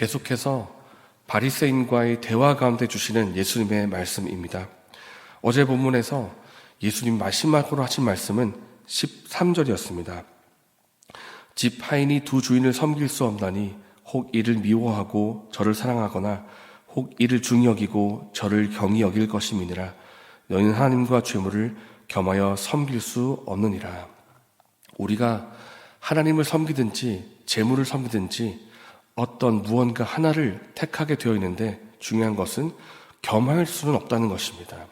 계속해서 바리새인과의 대화 가운데 주시는 예수님의 말씀입니다. 어제 본문에서 예수님 마지막으로 하신 말씀은 13절이었습니다. 집 하인이 두 주인을 섬길 수 없나니 혹 이를 미워하고 저를 사랑하거나 혹 이를 중히 여기고 저를 경히 여길 것임이니라. 너희는 하나님과 죄물을 겸하여 섬길 수 없느니라. 우리가 하나님을 섬기든지 재물을 섬기든지 어떤 무언가 하나를 택하게 되어 있는데 중요한 것은 겸할 수는 없다는 것입니다.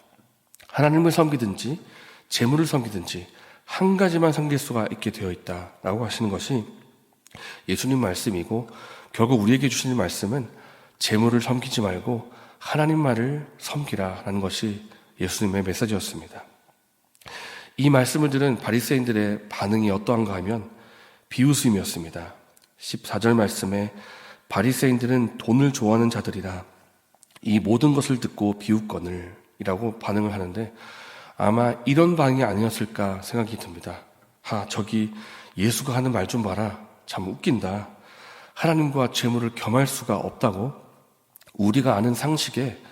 하나님을 섬기든지 재물을 섬기든지 한 가지만 섬길 수가 있게 되어 있다라고 하시는 것이 예수님 말씀이고, 결국 우리에게 주시는 말씀은 재물을 섬기지 말고 하나님만을 섬기라라는 것이 예수님의 메시지였습니다. 이 말씀을 들은 바리새인들의 반응이 어떠한가 하면 비웃음이었습니다. 14절 말씀에 바리새인들은 돈을 좋아하는 자들이라 이 모든 것을 듣고 비웃거늘 이라고 반응을 하는데, 아마 이런 반응이 아니었을까 생각이 듭니다. 저기 예수가 하는 말 좀 봐라. 참 웃긴다. 하나님과 재물을 겸할 수가 없다고? 우리가 아는 상식에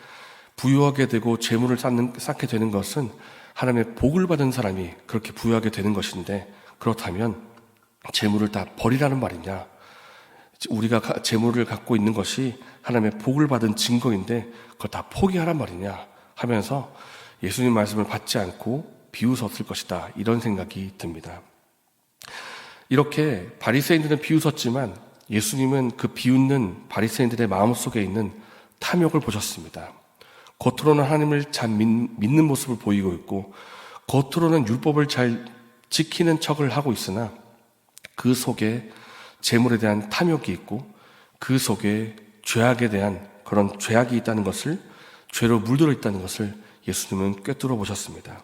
부유하게 되고 재물을 쌓게 되는 것은 하나님의 복을 받은 사람이 그렇게 부유하게 되는 것인데, 그렇다면 재물을 다 버리라는 말이냐? 우리가 재물을 갖고 있는 것이 하나님의 복을 받은 증거인데 그걸 다 포기하란 말이냐 하면서 예수님 말씀을 받지 않고 비웃었을 것이다, 이런 생각이 듭니다. 이렇게 바리새인들은 비웃었지만 예수님은 그 비웃는 바리새인들의 마음속에 있는 탐욕을 보셨습니다. 겉으로는 하나님을 잘 믿는 모습을 보이고 있고 겉으로는 율법을 잘 지키는 척을 하고 있으나 그 속에 재물에 대한 탐욕이 있고 그 속에 죄악에 대한 그런 죄악이 있다는 것을, 죄로 물들어 있다는 것을 예수님은 꿰뚫어 보셨습니다.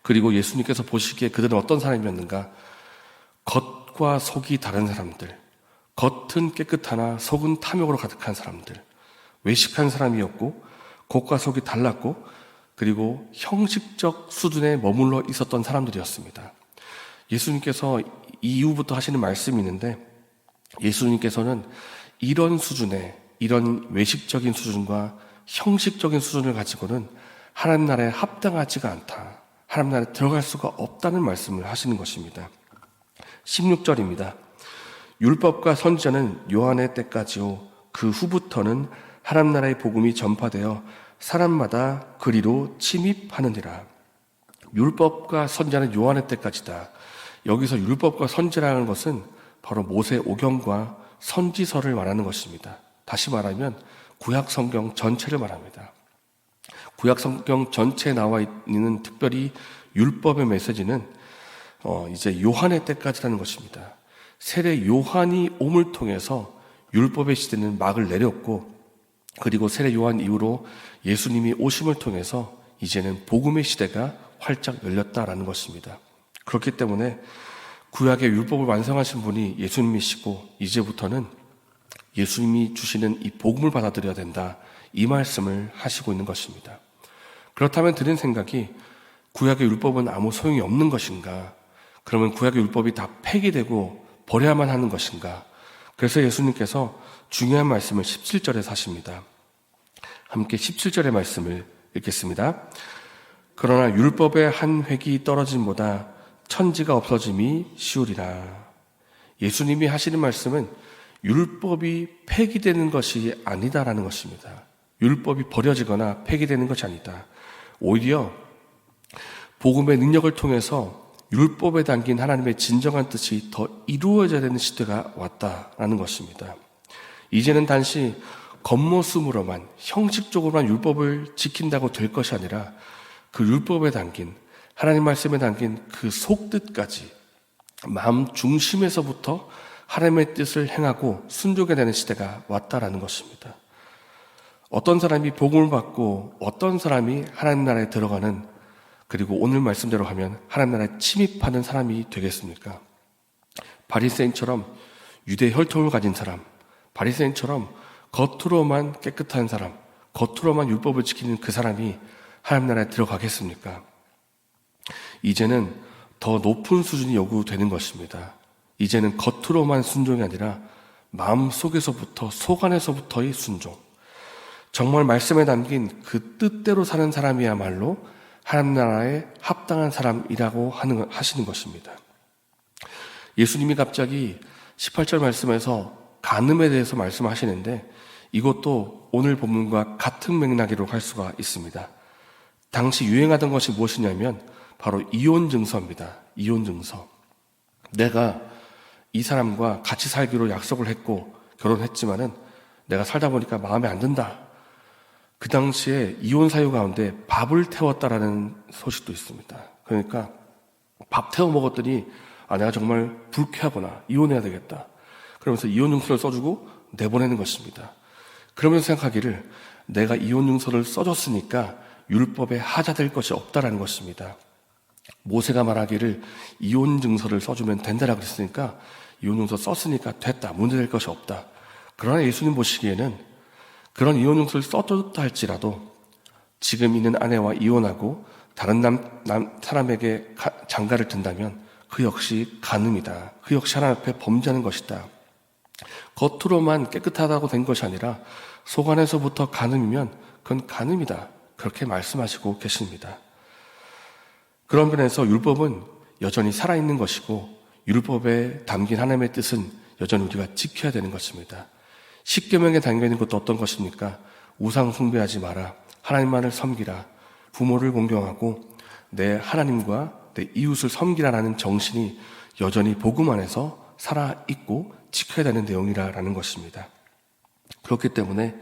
그리고 예수님께서 보시기에 그들은 어떤 사람이었는가? 겉과 속이 다른 사람들, 겉은 깨끗하나 속은 탐욕으로 가득한 사람들, 외식한 사람이었고 겉과 속이 달랐고 그리고 형식적 수준에 머물러 있었던 사람들이었습니다. 예수님께서 이후부터 하시는 말씀이 있는데, 예수님께서는 이런 수준의, 이런 외식적인 수준과 형식적인 수준을 가지고는 하나님 나라에 합당하지가 않다, 하나님 나라에 들어갈 수가 없다는 말씀을 하시는 것입니다. 16절입니다. 율법과 선지자는 요한의 때까지요 그 후부터는 하나님 나라의 복음이 전파되어 사람마다 그리로 침입하느니라. 율법과 선지자는 요한의 때까지다. 여기서 율법과 선지라는 것은 바로 모세 오경과 선지서를 말하는 것입니다. 다시 말하면 구약 성경 전체를 말합니다. 구약 성경 전체에 나와 있는 특별히 율법의 메시지는 이제 요한의 때까지라는 것입니다. 세례 요한이 옴을 통해서 율법의 시대는 막을 내렸고, 그리고 세례 요한 이후로 예수님이 오심을 통해서 이제는 복음의 시대가 활짝 열렸다라는 것입니다. 그렇기 때문에 구약의 율법을 완성하신 분이 예수님이시고 이제부터는 예수님이 주시는 이 복음을 받아들여야 된다, 이 말씀을 하시고 있는 것입니다. 그렇다면 드는 생각이, 구약의 율법은 아무 소용이 없는 것인가? 그러면 구약의 율법이 다 폐기되고 버려야만 하는 것인가? 그래서 예수님께서 중요한 말씀을 17절에 하십니다. 함께 17절의 말씀을 읽겠습니다. 그러나 율법의 한 획이 떨어짐보다 천지가 없어짐이 쉬우리라. 예수님이 하시는 말씀은 율법이 폐기되는 것이 아니다라는 것입니다. 율법이 버려지거나 폐기되는 것이 아니다. 오히려 복음의 능력을 통해서 율법에 담긴 하나님의 진정한 뜻이 더 이루어져야 되는 시대가 왔다라는 것입니다. 이제는 단지 겉모습으로만, 형식적으로만 율법을 지킨다고 될 것이 아니라 그 율법에 담긴, 하나님 말씀에 담긴 그 속뜻까지 마음 중심에서부터 하나님의 뜻을 행하고 순종해야 되는 시대가 왔다라는 것입니다. 어떤 사람이 복음을 받고 어떤 사람이 하나님 나라에 들어가는, 그리고 오늘 말씀대로 하면 하나님 나라에 침입하는 사람이 되겠습니까? 바리새인처럼 유대 혈통을 가진 사람, 바리새인처럼 겉으로만 깨끗한 사람, 겉으로만 율법을 지키는 그 사람이 하나님 나라에 들어가겠습니까? 이제는 더 높은 수준이 요구되는 것입니다. 이제는 겉으로만 순종이 아니라 마음 속에서부터, 속 안에서부터의 순종. 정말 말씀에 담긴 그 뜻대로 사는 사람이야말로 하나님 나라에 합당한 사람이라고 하시는 것입니다. 예수님이 갑자기 18절 말씀에서 간음에 대해서 말씀하시는데 이것도 오늘 본문과 같은 맥락으로 할 수가 있습니다. 당시 유행하던 것이 무엇이냐면 바로 이혼 증서입니다. 이혼 증서. 내가 이 사람과 같이 살기로 약속을 했고 결혼했지만은 내가 살다 보니까 마음에 안 든다. 그 당시에 이혼 사유 가운데 밥을 태웠다라는 소식도 있습니다. 그러니까 밥 태워 먹었더니 내가 정말 불쾌하구나. 이혼해야 되겠다. 그러면서 이혼 증서를 써주고 내보내는 것입니다. 그러면서 생각하기를 내가 이혼 증서를 써줬으니까 율법에 하자될 것이 없다라는 것입니다. 모세가 말하기를 이혼 증서를 써주면 된다라고 그랬으니까 이혼 증서 썼으니까 됐다. 문제될 것이 없다. 그러나 예수님 보시기에는 그런 이혼 증서를 써줬다 할지라도 지금 있는 아내와 이혼하고 다른 사람에게 장가를 든다면 그 역시 간음이다. 그 역시 하나님 앞에 범죄하는 것이다. 겉으로만 깨끗하다고 된 것이 아니라 속 안에서부터 간음이면 그건 간음이다. 그렇게 말씀하시고 계십니다. 그런 면에서 율법은 여전히 살아있는 것이고 율법에 담긴 하나님의 뜻은 여전히 우리가 지켜야 되는 것입니다. 십계명에 담겨있는 것도 어떤 것입니까? 우상 숭배하지 마라. 하나님만을 섬기라. 부모를 공경하고 내 하나님과 내 이웃을 섬기라라는 정신이 여전히 복음 안에서 살아있고 지켜야 되는 내용이라는 것입니다. 그렇기 때문에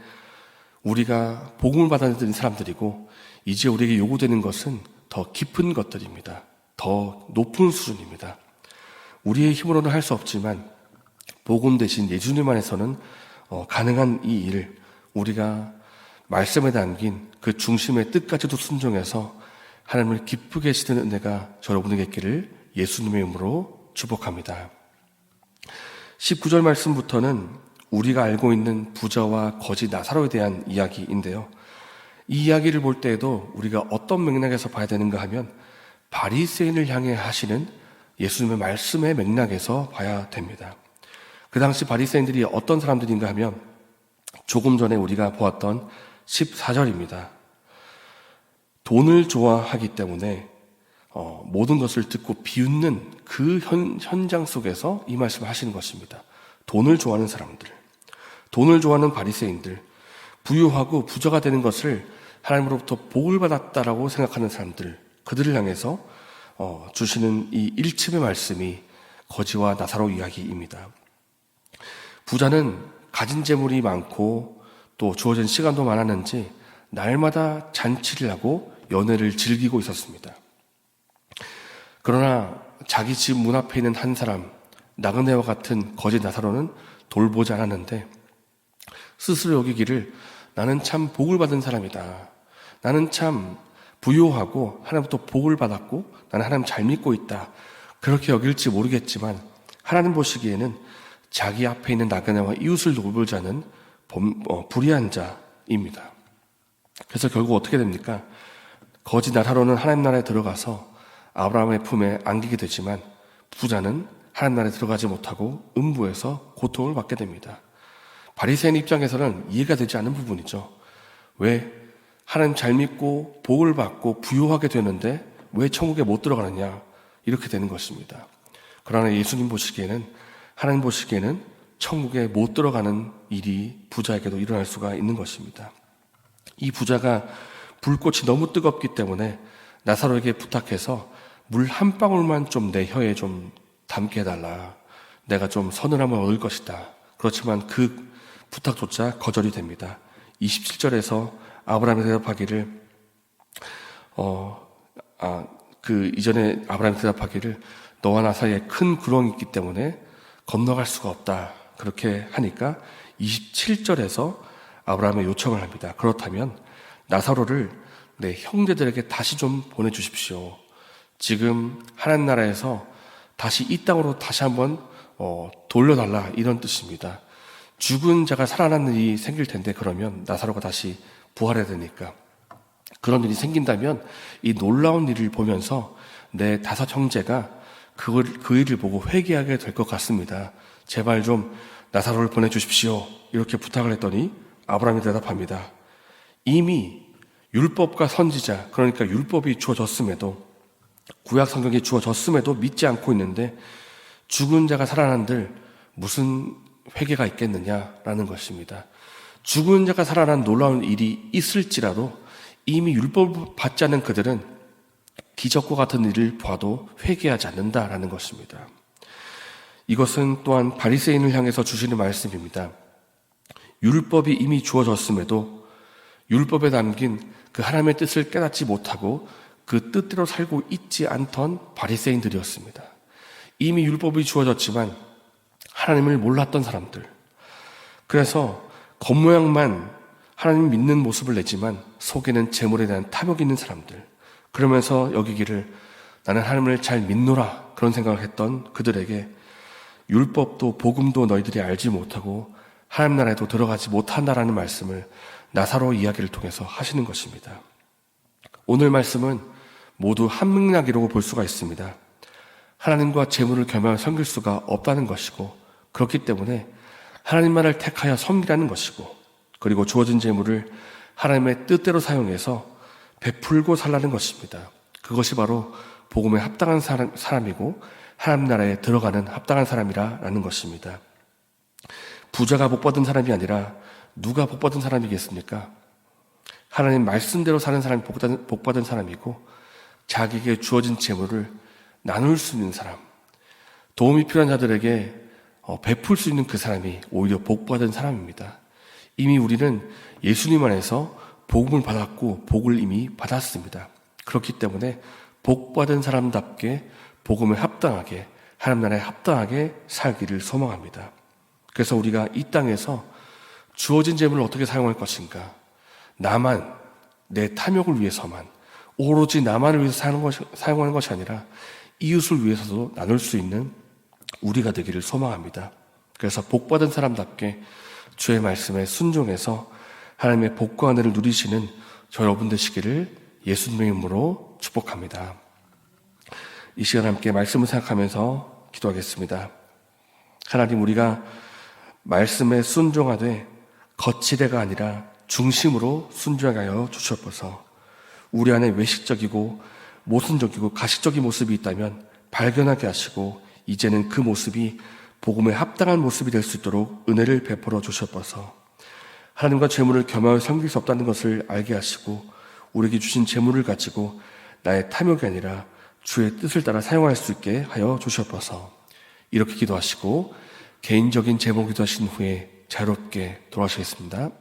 우리가 복음을 받아들인 사람들이고 이제 우리에게 요구되는 것은 더 깊은 것들입니다. 더 높은 수준입니다. 우리의 힘으로는 할 수 없지만 복음 대신 예수님 안에서는 가능한 이 일을 우리가 말씀에 담긴 그 중심의 뜻까지도 순종해서 하나님을 기쁘게 하시는 은혜가 여러분에게 있기를 예수님의 이름으로 축복합니다. 19절 말씀부터는 우리가 알고 있는 부자와 거지 나사로에 대한 이야기인데요. 이 이야기를 볼 때에도 우리가 어떤 맥락에서 봐야 되는가 하면 바리새인을 향해 하시는 예수님의 말씀의 맥락에서 봐야 됩니다. 그 당시 바리새인들이 어떤 사람들인가 하면 조금 전에 우리가 보았던 14절입니다. 돈을 좋아하기 때문에 모든 것을 듣고 비웃는 그 현장 속에서 이 말씀을 하시는 것입니다. 돈을 좋아하는 사람들, 돈을 좋아하는 바리새인들, 부유하고 부자가 되는 것을 하나님으로부터 복을 받았다라고 생각하는 사람들, 그들을 향해서 주시는 이 1침의 말씀이 거지와 나사로 이야기입니다. 부자는 가진 재물이 많고 또 주어진 시간도 많았는지 날마다 잔치를 하고 연애를 즐기고 있었습니다. 그러나 자기 집 문 앞에 있는 한 사람, 나그네와 같은 거지 나사로는 돌보지 않았는데 스스로 여기기를 나는 참 복을 받은 사람이다. 나는 참 부유하고 하나님부터 복을 받았고 나는 하나님 잘 믿고 있다. 그렇게 여길지 모르겠지만 하나님 보시기에는 자기 앞에 있는 나그네와 이웃을 돌보지 않은 불의한 자입니다. 그래서 결국 어떻게 됩니까? 거지 나사로는 하나님 나라에 들어가서 아브라함의 품에 안기게 되지만 부자는 하나님 나라에 들어가지 못하고 음부에서 고통을 받게 됩니다. 바리새인 입장에서는 이해가 되지 않는 부분이죠. 왜 하나님 잘 믿고 복을 받고 부유하게 되는데 왜 천국에 못 들어가느냐, 이렇게 되는 것입니다. 그러나 예수님 보시기에는, 하나님 보시기에는 천국에 못 들어가는 일이 부자에게도 일어날 수가 있는 것입니다. 이 부자가 불꽃이 너무 뜨겁기 때문에 나사로에게 부탁해서 물 한 방울만 좀 내 혀에 좀 담게 해달라. 내가 좀 서늘함을 얻을 것이다. 그렇지만 그 부탁조차 거절이 됩니다. 27절에서 아브라함이 대답하기를 이전에 아브라함이 대답하기를 너와 나 사이에 큰 구렁이 있기 때문에 건너갈 수가 없다. 그렇게 하니까 27절에서 아브라함의 요청을 합니다. 그렇다면 나사로를 내 형제들에게 다시 좀 보내주십시오. 지금 하나님 나라에서 다시 이 땅으로 다시 한번 돌려달라, 이런 뜻입니다. 죽은 자가 살아나는 일이 생길 텐데 그러면 나사로가 다시 부활해야 되니까 그런 일이 생긴다면 이 놀라운 일을 보면서 내 5 형제가 그 일을 보고 회개하게 될 것 같습니다. 제발 좀 나사로를 보내주십시오. 이렇게 부탁을 했더니 아브라함이 대답합니다. 이미 율법과 선지자, 그러니까 율법이 주어졌음에도, 구약 성경이 주어졌음에도 믿지 않고 있는데 죽은 자가 살아난들 무슨 회개가 있겠느냐라는 것입니다. 죽은 자가 살아난 놀라운 일이 있을지라도 이미 율법을 받지 않은 그들은 기적과 같은 일을 봐도 회개하지 않는다라는 것입니다. 이것은 또한 바리새인을 향해서 주시는 말씀입니다. 율법이 이미 주어졌음에도 율법에 담긴 그 하나님의 뜻을 깨닫지 못하고 그 뜻대로 살고 있지 않던 바리새인들이었습니다. 이미 율법이 주어졌지만 하나님을 몰랐던 사람들. 그래서 겉모양만 하나님 믿는 모습을 내지만 속에는 재물에 대한 탐욕이 있는 사람들. 그러면서 여기기를 나는 하나님을 잘 믿노라 그런 생각을 했던 그들에게 율법도 복음도 너희들이 알지 못하고 하나님 나라에도 들어가지 못한다라는 말씀을 나사로 이야기를 통해서 하시는 것입니다. 오늘 말씀은 모두 한 맥락이라고 볼 수가 있습니다. 하나님과 재물을 겸하여 섬길 수가 없다는 것이고, 그렇기 때문에 하나님만을 택하여 섬기라는 것이고, 그리고 주어진 재물을 하나님의 뜻대로 사용해서 베풀고 살라는 것입니다. 그것이 바로 복음에 합당한 사람이고 하나님 나라에 들어가는 합당한 사람이라는 것입니다. 부자가 복받은 사람이 아니라 누가 복받은 사람이겠습니까? 하나님 말씀대로 사는 사람이 복받은 사람이고 자기에게 주어진 재물을 나눌 수 있는 사람, 도움이 필요한 자들에게 베풀 수 있는 그 사람이 오히려 복받은 사람입니다. 이미 우리는 예수님 안에서 복음을 받았고 복을 이미 받았습니다. 그렇기 때문에 복받은 사람답게 복음에 합당하게 하나님 나라에 합당하게 살기를 소망합니다. 그래서 우리가 이 땅에서 주어진 재물을 어떻게 사용할 것인가? 나만, 내 탐욕을 위해서만, 오로지 나만을 위해서 사용하는 것이 아니라 이웃을 위해서도 나눌 수 있는 우리가 되기를 소망합니다. 그래서 복받은 사람답게 주의 말씀에 순종해서 하나님의 복과 은혜를 누리시는 저 여러분 되시기를 예수님의 이름으로 축복합니다. 이 시간 함께 말씀을 생각하면서 기도하겠습니다. 하나님, 우리가 말씀에 순종하되 거칠애가 아니라 중심으로 순종하게 하여 주시옵소서. 우리 안에 외식적이고 모순적이고 가식적인 모습이 있다면 발견하게 하시고 이제는 그 모습이 복음에 합당한 모습이 될 수 있도록 은혜를 베풀어 주시옵소서. 하나님과 재물을 겸하여 섬길 수 없다는 것을 알게 하시고 우리에게 주신 재물을 가지고 나의 탐욕이 아니라 주의 뜻을 따라 사용할 수 있게 하여 주시옵소서. 이렇게 기도하시고 개인적인 제목 기도하신 후에 자유롭게 돌아가시겠습니다.